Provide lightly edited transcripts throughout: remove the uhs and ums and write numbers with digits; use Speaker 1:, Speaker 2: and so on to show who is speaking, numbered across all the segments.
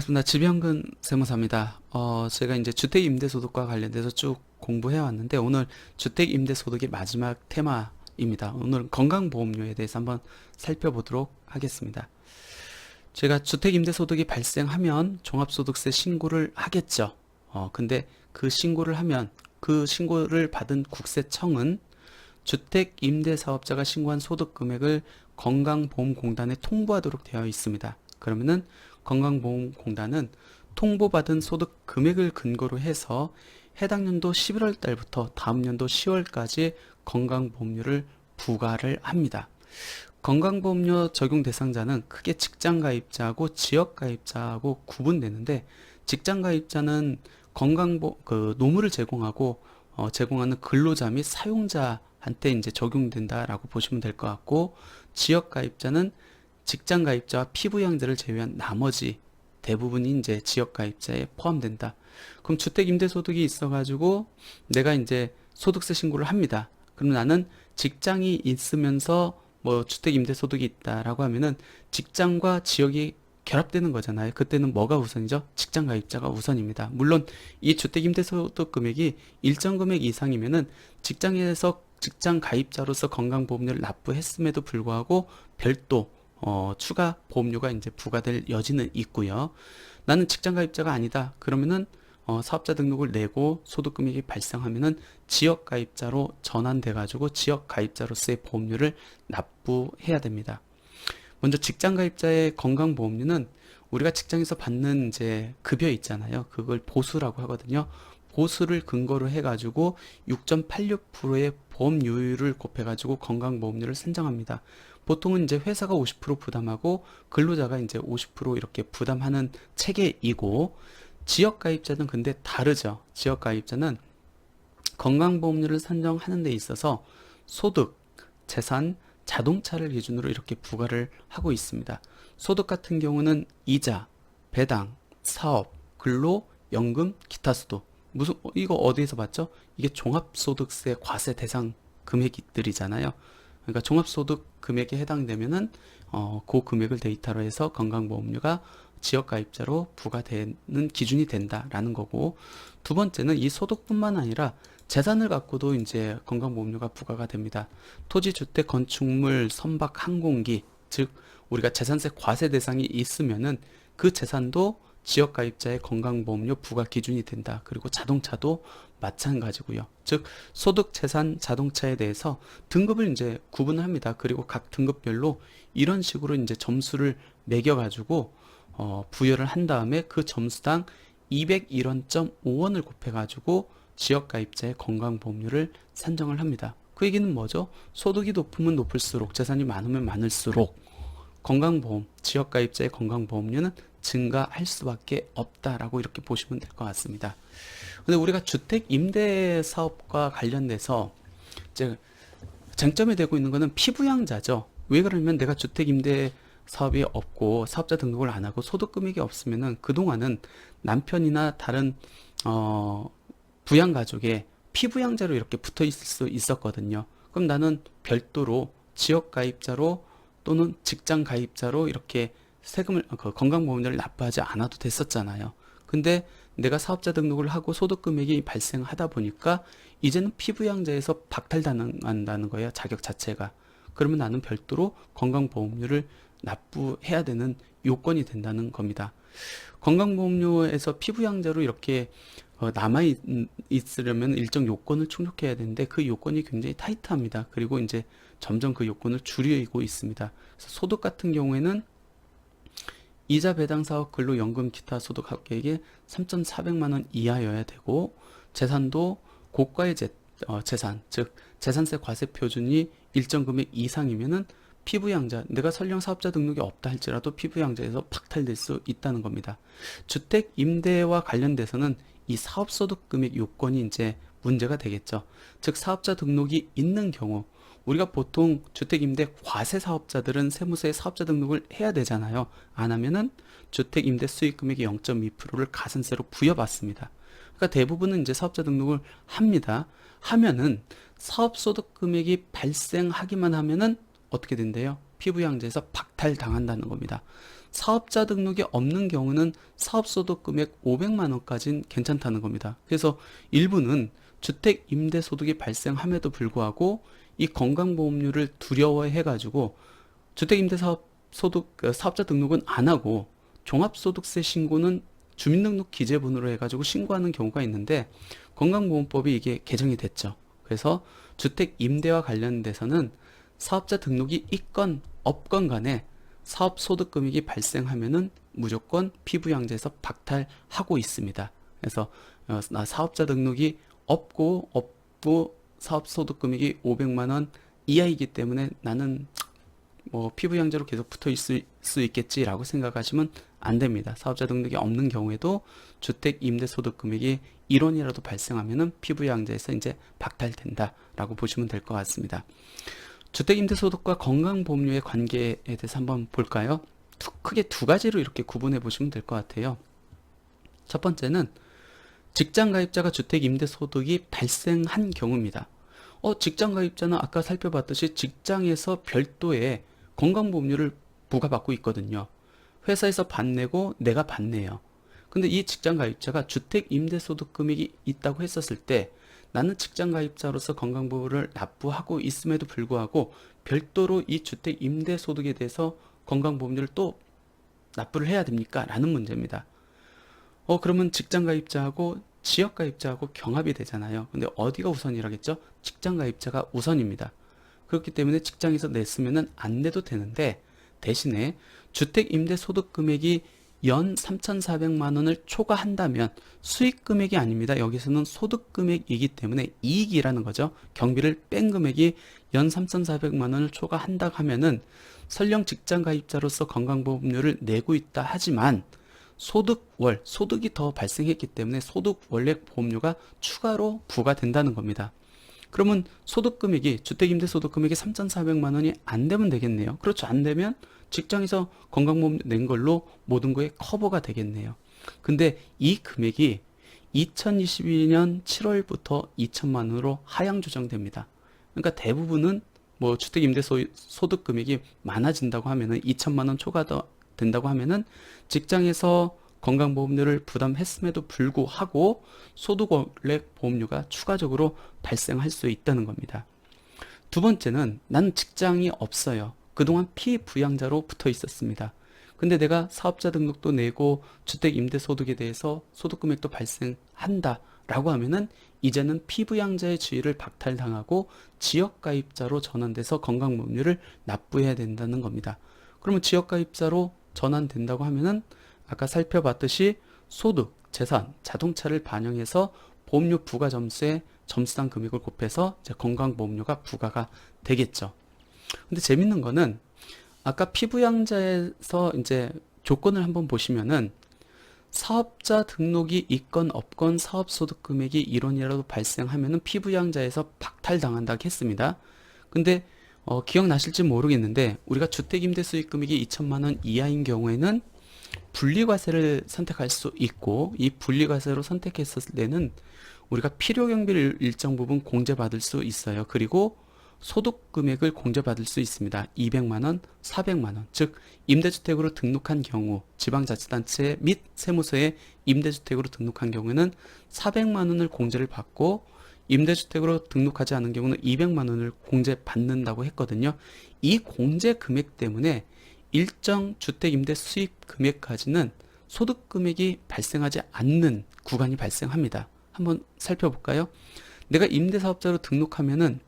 Speaker 1: 반갑습니다. 지병근 세무사입니다. 제가 이제 주택임대소득과 관련돼서 쭉 공부해 왔는데 오늘 주택임대소득의 마지막 테마입니다. 오늘은 건강보험료에 대해서 한번 살펴보도록 하겠습니다. 제가 주택임대소득이 발생하면 종합소득세 신고를 하겠죠. 근데 그 신고를 하면 그 신고를 받은 국세청은 주택임대사업자가 신고한 소득금액을 건강보험공단에 통보하도록 되어 있습니다. 그러면은 건강보험공단은 통보받은 소득 금액을 근거로 해서 해당 연도 11월 달부터 다음 연도 10월까지 건강보험료를 부과를 합니다. 건강보험료 적용 대상자는 크게 직장가입자하고 지역가입자하고 구분되는데, 직장가입자는 노무를 제공하고 제공하는 근로자 및 사용자한테 이제 적용된다라고 보시면 될 것 같고, 지역가입자는 직장가입자와 피부양자를 제외한 나머지 대부분이 이제 지역가입자에 포함된다. 그럼 주택임대소득이 있어가지고 내가 이제 소득세 신고를 합니다. 그럼 나는 직장이 있으면서 뭐 주택임대소득이 있다라고 하면은 직장과 지역이 결합되는 거잖아요. 그때는 뭐가 우선이죠? 직장가입자가 우선입니다. 물론 이 주택임대소득 금액이 일정 금액 이상이면은 직장에서 직장가입자로서 건강보험료를 납부했음에도 불구하고 별도 추가 보험료가 이제 부과될 여지는 있고요. 나는 직장가입자가 아니다. 그러면은 사업자 등록을 내고 소득금액이 발생하면은 지역가입자로 전환돼가지고 지역가입자로서의 보험료를 납부해야 됩니다. 먼저 직장가입자의 건강보험료는 우리가 직장에서 받는 이제 급여 있잖아요. 그걸 보수라고 하거든요. 보수를 근거로 해가지고 6.86%의 보험료율을 곱해가지고 건강보험료를 산정합니다. 보통은 이제 회사가 50% 부담하고 근로자가 이제 50% 이렇게 부담하는 체계이고, 지역가입자는 근데 다르죠. 지역가입자는 건강보험료를 산정하는 데 있어서 소득, 재산, 자동차를 기준으로 이렇게 부과를 하고 있습니다. 소득 같은 경우는 이자, 배당, 사업, 근로, 연금, 기타 수도. 이거 어디에서 봤죠? 이게 종합소득세 과세 대상 금액들이잖아요. 그러니까 종합소득 금액에 해당되면은 그 금액을 데이터로 해서 건강보험료가 지역가입자로 부과되는 기준이 된다라는 거고, 두 번째는 이 소득뿐만 아니라 재산을 갖고도 이제 건강보험료가 부과가 됩니다. 토지, 주택, 건축물, 선박, 항공기, 즉 우리가 재산세 과세 대상이 있으면은 그 재산도 지역가입자의 건강보험료 부과 기준이 된다. 그리고 자동차도 마찬가지고요. 즉 소득, 재산, 자동차에 대해서 등급을 이제 구분을 합니다. 그리고 각 등급별로 이런 식으로 이제 점수를 매겨가지고 부여를 한 다음에 그 점수당 201원.5원을 곱해가지고 지역가입자의 건강보험료를 산정을 합니다. 그 얘기는 뭐죠? 소득이 높으면 높을수록, 재산이 많으면 많을수록 건강보험, 지역가입자의 건강보험료는 증가할 수밖에 없다라고 이렇게 보시면 될 것 같습니다. 근데 우리가 주택 임대 사업과 관련돼서 이제 쟁점이 되고 있는 것은 피부양자죠. 왜 그러면 내가 주택 임대 사업이 없고 사업자 등록을 안 하고 소득 금액이 없으면은 그동안은 남편이나 다른 부양 가족의 피부양자로 이렇게 붙어 있을 수 있었거든요. 그럼 나는 별도로 지역 가입자로 또는 직장 가입자로 이렇게 세금을 건강보험료를 납부하지 않아도 됐었잖아요. 근데 내가 사업자 등록을 하고 소득 금액이 발생하다 보니까 이제는 피부양자에서 박탈당한다는 거예요. 자격 자체가. 그러면 나는 별도로 건강보험료를 납부해야 되는 요건이 된다는 겁니다. 건강보험료에서 피부양자로 이렇게 남아 있으려면 일정 요건을 충족해야 되는데 그 요건이 굉장히 타이트합니다. 그리고 이제 점점 그 요건을 줄이고 있습니다. 그래서 소득 같은 경우에는 이자, 배당, 사업, 근로, 연금, 기타 소득 합계액이 3,400만 원 이하여야 되고, 재산도 고가의 재산, 즉 재산세 과세 표준이 일정 금액 이상이면은 피부양자, 내가 설령 사업자 등록이 없다 할지라도 피부양자에서 박탈될 수 있다는 겁니다. 주택 임대와 관련돼서는 이 사업소득 금액 요건이 이제 문제가 되겠죠. 즉 사업자 등록이 있는 경우, 우리가 보통 주택임대 과세 사업자들은 세무서에 사업자 등록을 해야 되잖아요. 안 하면은 주택임대 수익금액의 0.2%를 가산세로 부여받습니다. 그러니까 대부분은 이제 사업자 등록을 합니다. 하면은 사업소득 금액이 발생하기만 하면은 어떻게 된대요? 피부양자에서 박탈당한다는 겁니다. 사업자 등록이 없는 경우는 사업소득 금액 500만 원까지는 괜찮다는 겁니다. 그래서 일부는 주택 임대 소득이 발생함에도 불구하고 이 건강보험료를 두려워해 가지고 주택 임대 사업 소득 사업자 등록은 안 하고 종합소득세 신고는 주민등록 기재본으로 해가지고 신고하는 경우가 있는데, 건강보험법이 이게 개정이 됐죠. 그래서 주택 임대와 관련돼서는 사업자 등록이 있건 없건 간에 사업 소득 금액이 발생하면은 무조건 피부양자에서 박탈하고 있습니다. 그래서 나 사업자 등록이 없고 사업 소득 금액이 500만 원 이하이기 때문에 나는 뭐 피부양자로 계속 붙어 있을 수 있겠지라고 생각하시면 안 됩니다. 사업자 등록이 없는 경우에도 주택 임대 소득 금액이 1원이라도 발생하면은 피부양자에서 이제 박탈된다라고 보시면 될 것 같습니다. 주택 임대 소득과 건강보험료의 관계에 대해서 한번 볼까요? 크게 두 가지로 이렇게 구분해 보시면 될 것 같아요. 첫 번째는 직장 가입자가 주택 임대 소득이 발생한 경우입니다. 직장 가입자는 아까 살펴봤듯이 직장에서 별도의 건강보험료를 부과받고 있거든요. 회사에서 받내고 내가 받네요. 근데 이 직장 가입자가 주택 임대 소득 금액이 있다고 했었을 때 나는 직장 가입자로서 건강보험료를 납부하고 있음에도 불구하고 별도로 이 주택 임대 소득에 대해서 건강보험료를 또 납부를 해야 됩니까? 라는 문제입니다. 그러면 직장 가입자하고 지역 가입자하고 경합이 되잖아요. 근데 어디가 우선이라겠죠? 직장 가입자가 우선입니다. 그렇기 때문에 직장에서 냈으면 안 내도 되는데, 대신에 주택 임대 소득 금액이 연 3,400만 원을 초과한다면, 수익 금액이 아닙니다. 여기서는 소득 금액이기 때문에 이익이라는 거죠. 경비를 뺀 금액이 연 3,400만 원을 초과한다 하면은 설령 직장 가입자로서 건강보험료를 내고 있다 하지만 소득이 더 발생했기 때문에 소득 원래 보험료가 추가로 부과된다는 겁니다. 그러면 소득 금액이, 주택 임대 소득 금액이 3,400만 원이 안 되면 되겠네요. 그렇죠. 안 되면 직장에서 건강보험 낸 걸로 모든 거에 커버가 되겠네요. 근데 이 금액이 2022년 7월부터 2천만 원으로 하향 조정됩니다. 그러니까 대부분은 뭐 주택 임대 소득 금액이 많아진다고 하면은 2천만 원 초과가 된다고 하면은 직장에서 건강보험료를 부담했음에도 불구하고 소득 원래 보험료가 추가적으로 발생할 수 있다는 겁니다. 두 번째는 나는 직장이 없어요. 그동안 피부양자로 붙어 있었습니다. 근데 내가 사업자 등록도 내고 주택 임대 소득에 대해서 소득 금액도 발생한다 라고 하면은 이제는 피부양자의 지위를 박탈당하고 지역가입자로 전환돼서 건강보험료를 납부해야 된다는 겁니다. 그러면 지역가입자로 전환된다고 하면은 아까 살펴봤듯이 소득, 재산, 자동차를 반영해서 보험료 부과 점수에 점수당 금액을 곱해서 이제 건강보험료가 부과가 되겠죠. 근데 재밌는 거는 아까 피부양자에서 이제 조건을 한번 보시면은 사업자 등록이 있건 없건 사업소득 금액이 1원이라도 발생하면은 피부양자에서 박탈당한다고 했습니다. 근데 기억나실지 모르겠는데 우리가 주택임대 수익금액이 2천만 원 이하인 경우에는 분리과세를 선택할 수 있고, 이 분리과세로 선택했을 때는 우리가 필요경비를 일정 부분 공제받을 수 있어요. 그리고 소득금액을 공제받을 수 있습니다. 200만원, 400만원, 즉 임대주택으로 등록한 경우, 지방자치단체 및 세무서에 임대주택으로 등록한 경우에는 400만원을 공제를 받고, 임대주택으로 등록하지 않은 경우는 200만원을 공제받는다고 했거든요. 이 공제 금액 때문에 일정 주택 임대 수입 금액까지는 소득 금액이 발생하지 않는 구간이 발생합니다. 한번 살펴볼까요? 내가 임대사업자로 등록하면은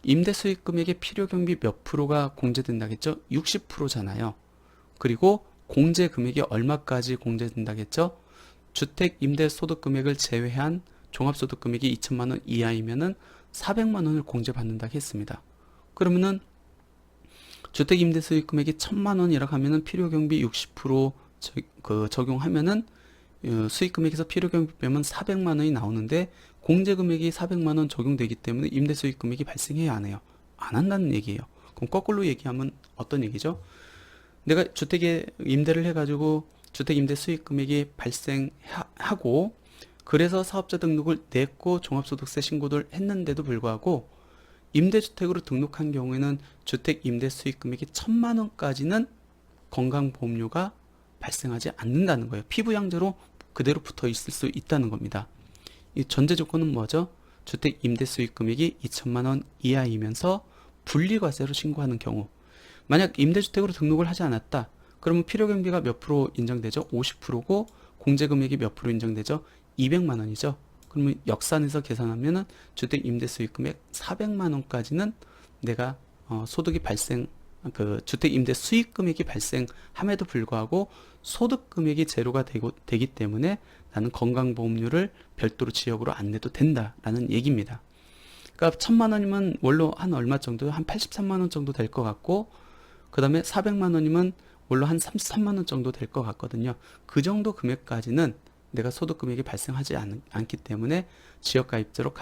Speaker 1: 임대 수익 금액의 필요 경비 몇 프로가 공제된다겠죠? 60%잖아요. 그리고 공제 금액이 얼마까지 공제된다겠죠? 주택 임대 소득 금액을 제외한 종합소득 금액이 2천만 원 이하이면은 400만 원을 공제받는다 했습니다. 그러면은 주택 임대 수익 금액이 1,000만 원이라고 하면은 필요 경비 60% 적용하면은 수익 금액에서 필요 경비 빼면 400만 원이 나오는데, 공제 금액이 400만 원 적용되기 때문에 임대 수익 금액이 발생해야 안 해요. 안 한다는 얘기예요. 그럼 거꾸로 얘기하면 어떤 얘기죠? 내가 주택에 임대를 해가지고 주택 임대 수익 금액이 발생하고, 그래서 사업자 등록을 냈고 종합소득세 신고를 했는데도 불구하고 임대주택으로 등록한 경우에는 주택 임대 수익 금액이 1,000만 원까지는 건강보험료가 발생하지 않는다는 거예요. 피부양자로 그대로 붙어 있을 수 있다는 겁니다. 이 전제 조건은 뭐죠? 주택 임대 수익 금액이 2천만 원 이하이면서 분리과세로 신고하는 경우. 만약 임대주택으로 등록을 하지 않았다. 그러면 필요경비가 몇 프로 인정되죠? 50%고 공제금액이 몇 프로 인정되죠? 200만 원이죠. 그러면 역산해서 계산하면은 주택 임대 수익 금액 400만 원까지는 내가 소득이 발생, 그 주택 임대 수익 금액이 발생함에도 불구하고 소득 금액이 제로가 되기 때문에 나는 건강보험료를 별도로 지역으로 안 내도 된다라는 얘기입니다. 그러니까 1000만 원이면 원로 한 얼마 정도, 한 83만 원 정도 될 것 같고, 그 다음에 400만 원이면 원로 한 33만 원 정도 될 것 같거든요. 그 정도 금액까지는 내가 소득 금액이 발생하지 않기 때문에 지역가입자로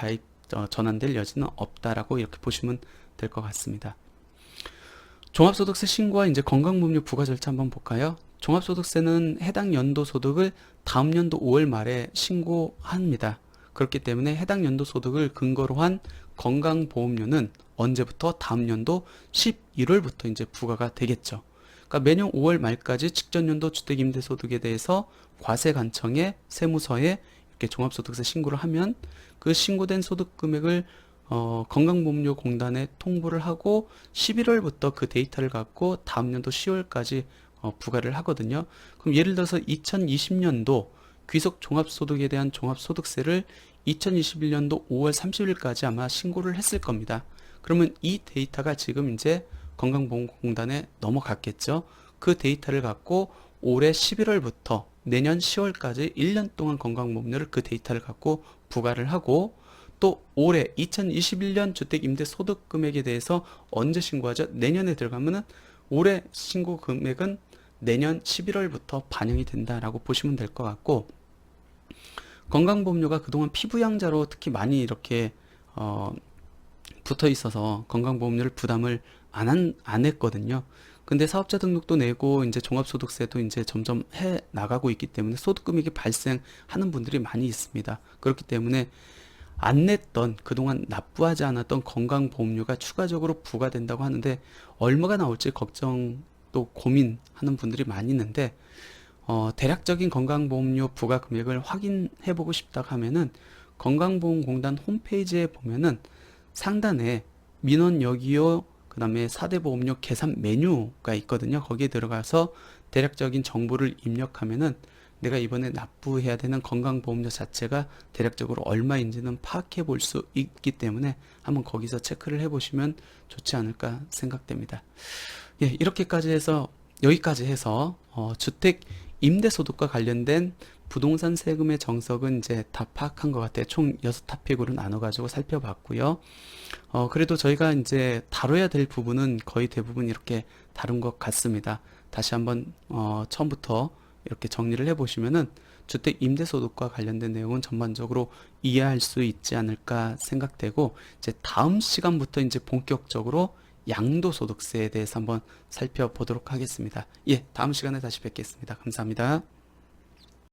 Speaker 1: 전환될 여지는 없다라고 이렇게 보시면 될 것 같습니다. 종합소득세 신고와 이제 건강보험료 부과 절차 한번 볼까요? 종합소득세는 해당 연도 소득을 다음 연도 5월 말에 신고합니다. 그렇기 때문에 해당 연도 소득을 근거로 한 건강보험료는 언제부터? 다음 연도 11월부터 이제 부과가 되겠죠. 그러니까 매년 5월 말까지 직전 연도 주택임대소득에 대해서 과세관청에 세무서에 이렇게 종합소득세 신고를 하면 그 신고된 소득 금액을 건강보험료공단에 통보를 하고 11월부터 그 데이터를 갖고 다음 연도 10월까지 부과를 하거든요. 그럼 예를 들어서 2020년도 귀속 종합소득에 대한 종합소득세를 2021년도 5월 30일까지 아마 신고를 했을 겁니다. 그러면 이 데이터가 지금 이제 건강보험공단에 넘어갔겠죠. 그 데이터를 갖고 올해 11월부터 내년 10월까지 1년 동안 건강보험료를 그 데이터를 갖고 부과를 하고, 또 올해 2021년 주택임대소득금액에 대해서 언제 신고하죠? 내년에 들어가면은 올해 신고 금액은 내년 11월부터 반영이 된다라고 보시면 될 것 같고, 건강보험료가 그동안 피부양자로 특히 많이 이렇게 붙어 있어서 건강보험료를 부담을 안 했거든요. 근데 사업자 등록도 내고 이제 종합소득세도 이제 점점 해 나가고 있기 때문에 소득금액이 발생하는 분들이 많이 있습니다. 그렇기 때문에 안 냈던, 그동안 납부하지 않았던 건강보험료가 추가적으로 부과된다고 하는데 얼마가 나올지 걱정 또 고민하는 분들이 많이 있는데, 대략적인 건강보험료 부과 금액을 확인해 보고 싶다 하면은 건강보험공단 홈페이지에 보면은 상단에 민원 여기요, 그 다음에 4대 보험료 계산 메뉴가 있거든요. 거기에 들어가서 대략적인 정보를 입력하면은 내가 이번에 납부해야 되는 건강보험료 자체가 대략적으로 얼마인지는 파악해 볼 수 있기 때문에 한번 거기서 체크를 해 보시면 좋지 않을까 생각됩니다. 예, 여기까지 해서 주택 임대소득과 관련된 부동산 세금의 정석은 이제 다 파악한 것 같아요. 총 6토픽으로 나눠가지고 살펴봤고요. 그래도 저희가 이제 다뤄야 될 부분은 거의 대부분 이렇게 다룬 것 같습니다. 다시 한번 처음부터 이렇게 정리를 해보시면은 주택 임대소득과 관련된 내용은 전반적으로 이해할 수 있지 않을까 생각되고, 이제 다음 시간부터 이제 본격적으로 양도소득세에 대해서 한번 살펴보도록 하겠습니다. 예, 다음 시간에 다시 뵙겠습니다. 감사합니다.